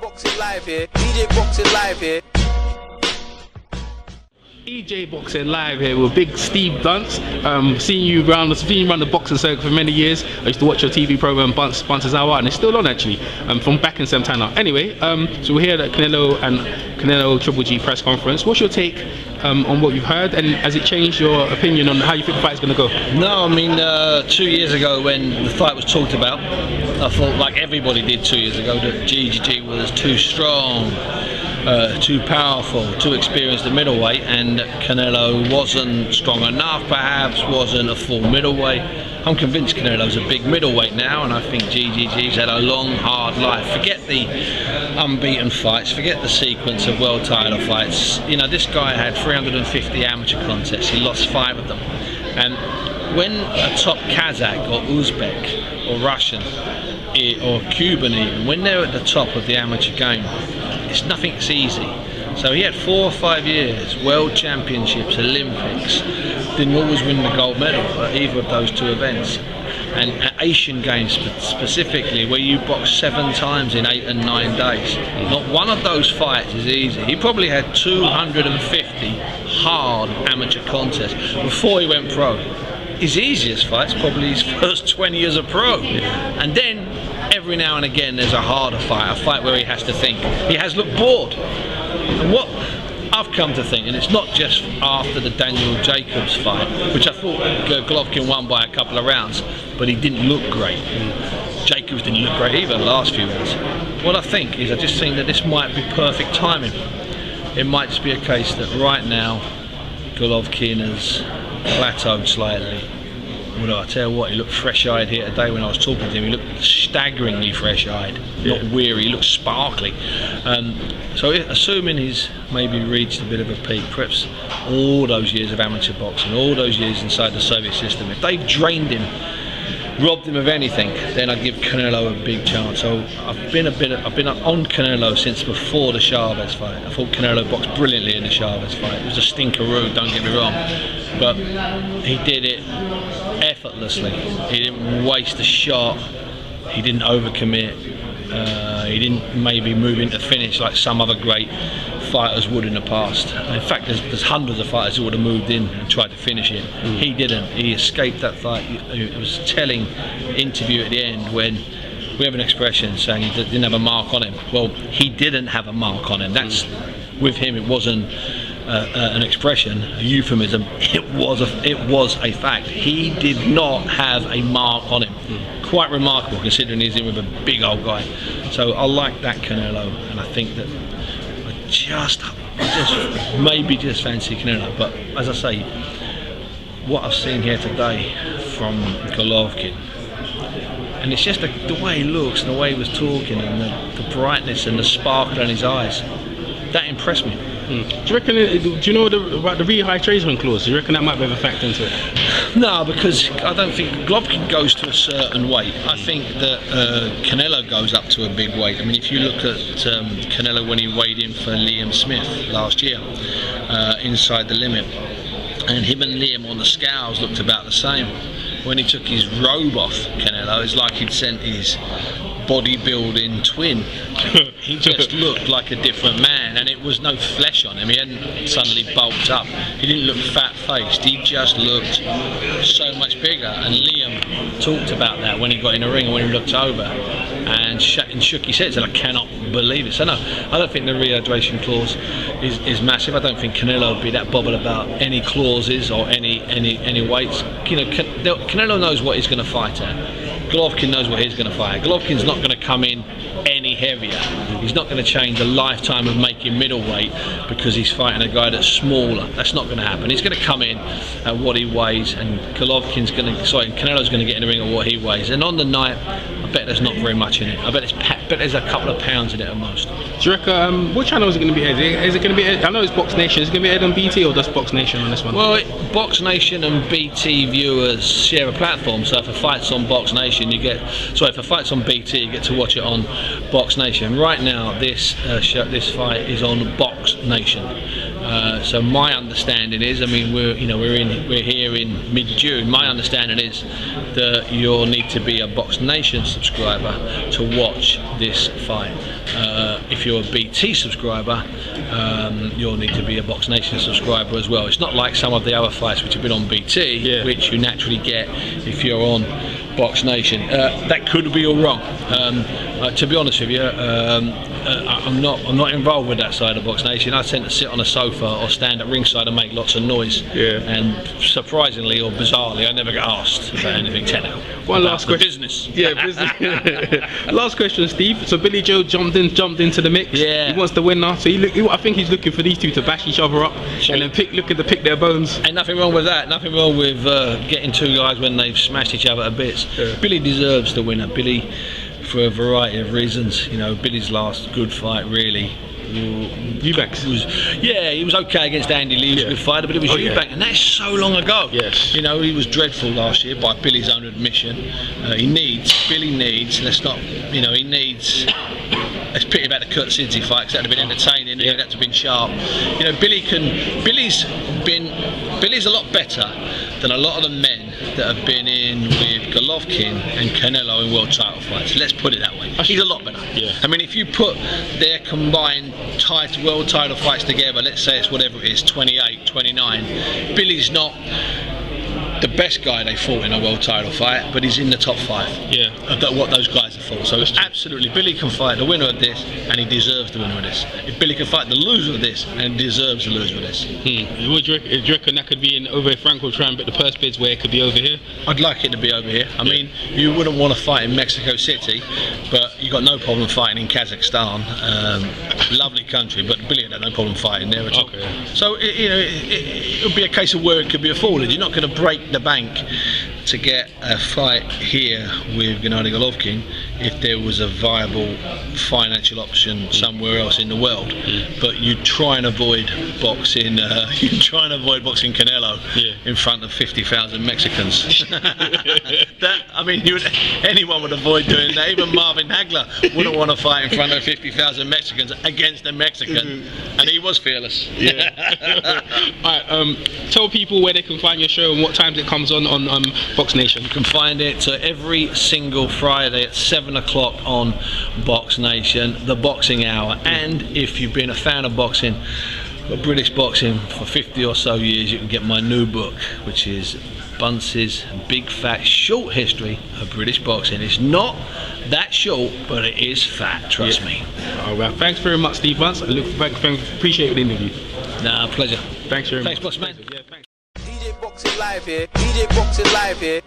Boxing Live here. DJ Boxing Live here. EJ Boxing Live here with Big Steve Bunce. Seeing you run the boxing circuit for many years. I used to watch your TV program Bunce's Hour, and it's still on actually. From back in Santana. Anyway, so we're here at Canelo Triple G press conference. What's your take on what you've heard, and has it changed your opinion on how you think the fight's going to go? No, I mean 2 years ago when the fight was talked about, I thought, like everybody did 2 years ago, that GGG was too strong, too powerful, too experienced at middleweight, and Canelo wasn't strong enough, perhaps wasn't a full middleweight. I'm convinced Canelo's a big middleweight now, and I think GGG's had a long, hard life. Forget the unbeaten fights, forget the sequence of world title fights. You know, this guy had 350 amateur contests, he lost 5 of them. And when a top Kazakh or Uzbek or Russian or Cuban even, when they're at the top of the amateur game, nothing's easy. So he had 4 or 5 years, world championships, Olympics, didn't always win the gold medal at either of those 2 events. And at Asian Games specifically, where you box 7 times in 8 and 9 days, not one of those fights is easy. He probably had 250 hard amateur contests before he went pro. His easiest fight's probably his first 20 years of pro. And then every now and again there's a harder fight, a fight where he has to think. He has looked bored. And what I've come to think, and it's not just after the Daniel Jacobs fight, which I thought Golovkin won by a couple of rounds, but he didn't look great. Jacobs didn't look great either the last few rounds. What I think is, I just think that this might be perfect timing. It might just be a case that right now Golovkin has plateaued slightly. Although I tell you what, he looked fresh-eyed here today when I was talking to him. He looked staggeringly fresh-eyed, not weary. He looked sparkly. So assuming he's maybe reached a bit of a peak, perhaps all those years of amateur boxing, all those years inside the Soviet system, if they've drained him, robbed him of anything, then I'd give Canelo a big chance. So I've been on Canelo since before the Chavez fight. I thought Canelo boxed brilliantly in the Chavez fight. It was a stinkeroo, don't get me wrong, but he did it effortlessly. He didn't waste a shot. He didn't overcommit. He didn't maybe move into finish like some other great fighters would in the past. In fact, there's hundreds of fighters who would have moved in and tried to finish it. He didn't. He escaped that fight. It was a telling interview at the end when we have an expression saying he didn't have a mark on him. Well, he didn't have a mark on him. That's with him. It wasn't an expression, a euphemism. It was a fact. He did not have a mark on him. Quite remarkable considering he's in with a big old guy. So I like that Canelo, and I think that I just maybe just fancy Canelo. But as I say, what I've seen here today from Golovkin, and it's just the way he looks and the way he was talking and the brightness and the sparkle in his eyes, that impressed me. Do you reckon? Do you know about the rehydration clause? Do you reckon that might be a factor into it? No, because I don't think Golovkin goes to a certain weight. I think that Canelo goes up to a big weight. I mean, if you look at Canelo when he weighed in for Liam Smith last year, inside the limit, and him and Liam on the scales looked about the same. When he took his robe off, Canelo, it's like he'd sent his bodybuilding twin. He just looked like a different man, and it was no flesh on him. He hadn't suddenly bulked up. He didn't look fat-faced. He just looked so much bigger. And Liam talked about that when he got in the ring, when he looked over and shook his head, said, "I cannot believe it." So no, I don't think the rehydration clause is massive. I don't think Canelo would be that bothered about any clauses or any weights. You know, Canelo knows what he's going to fight at. Golovkin knows what he's going to fight. Golovkin's not going to come in any heavier. He's not going to change a lifetime of making middleweight because he's fighting a guy that's smaller. That's not going to happen. He's going to come in at what he weighs, and Canelo's going to get in the ring at what he weighs. And on the night, I bet there's not very much in it. I bet there's a couple of pounds in it at most. Do you reckon, what channel is it going to be aired? Is it going to be aired, I know it's Box Nation, is it going to be aired on BT or just Box Nation on this one? Well, Box Nation and BT viewers share a platform, so if a fight's on Box Nation, if a fight's on BT, you get to watch it on Box Nation. Right now, this fight is on Box Nation. So my understanding is, I mean, we're here in mid-June. My understanding is that you'll need to be a Box Nation subscriber to watch this fight. If you're a BT subscriber, you'll need to be a Box Nation subscriber as well. It's not like some of the other fights which have been on BT, which you naturally get if you're on Box Nation. That could be all wrong. To be honest with you, I'm not involved with that side of Box Nation. I tend to sit on a sofa or stand at ringside and make lots of noise. And surprisingly or bizarrely, I never get asked about anything technical. One last question. Business. Business. Last question, Steve. So Billy Joe jumped into the mix. He wants the winner. So I think he's looking for these two to bash each other up and then pick their bones. Ain't nothing wrong with that. Nothing wrong with getting two guys when they've smashed each other to bits. Billy deserves the winner. Billy, for a variety of reasons. You know, Billy's last good fight really Eubanks he was okay against Andy Lee. He was a good fighter, but it was Eubanks, and that's so long ago. You know, he was dreadful last year by Billy's own admission. Billy needs, let's pity about the Kurt Sidzi fight, because that would have been entertaining. That would have been sharp. You know, Billy's a lot better than a lot of the men that have been in with Golovkin and Canelo in world title fights. Let's put it that way. He's a lot better. I mean, if you put their combined world title fights together, let's say it's whatever it is, 28, 29, Billy's not the best guy they fought in a world title fight, but he's in the top 5 of what those guys have fought. So it's absolutely, Billy can fight the winner of this, and he deserves the winner of this. If Billy can fight the loser of this, and he deserves the loser of this. Do you reckon that could be in over here? Frank will try and bet the purse bids where it could be over here? I'd like it to be over here. I mean, you wouldn't want to fight in Mexico City, but you got no problem fighting in Kazakhstan. Lovely country, but Billy had no problem fighting there at all. So it would be a case of where it could be afforded. You're not going to break the bank to get a fight here with Gennady Golovkin if there was a viable financial option somewhere else in the world. But you try and avoid boxing. Boxing Canelo in front of 50,000 Mexicans. Anyone would avoid doing that. Even Marvin Hagler wouldn't want to fight in front of 50,000 Mexicans against a Mexican, and he was fearless. Alright, tell people where they can find your show and what times it comes on Box Nation. You can find it every single Friday at 7 o'clock on Box Nation, the boxing hour. And if you've been a fan of boxing, British boxing for 50 or so years, you can get my new book, which is Bunce's Big Fat Short History of British Boxing. It's not that short, but it is fat, trust me. Well, thanks very much, Steve Bunce. Appreciate the interview. Pleasure. Thanks very much. Thanks, boss man. DJ Boxing Live here. DJ Boxing Live here.